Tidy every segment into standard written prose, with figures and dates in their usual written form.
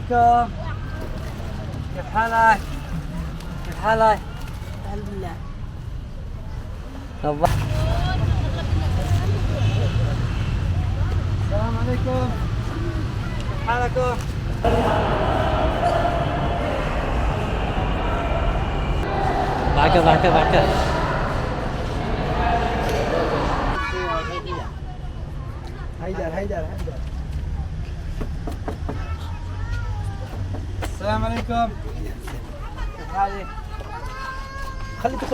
عليكم. كيف حالك؟ كيف حالك؟ الحمد لله. السلام عليكم. كيف حالكم؟ ضحكة. هيدر. السلام عليكم. كيف حالك؟ خليك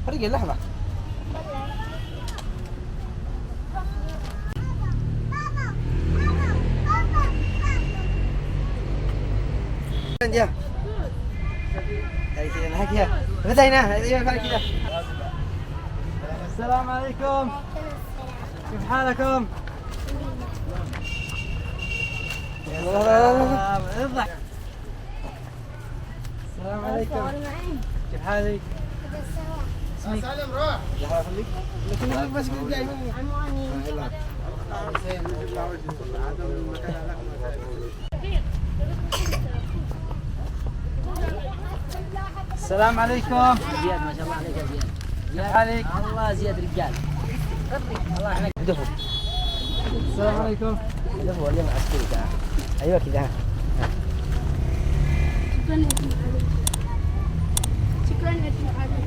خرجي لحظة. يا هيك بدينا كذا. السلام عليكم. كيف حالكم؟ اضحك. السلام عليكم. كيف حالك؟ اسمك؟ سالم روح. لكن بس جاي السلام عليكم. زياد ما شاء الله عليك يا زياد. كيف حالك؟ الله زياد رجال. الله يحميك. دفو. السلام عليكم. دفو اليوم عسكري كذا. ايوه كذا. شكرا يا علي.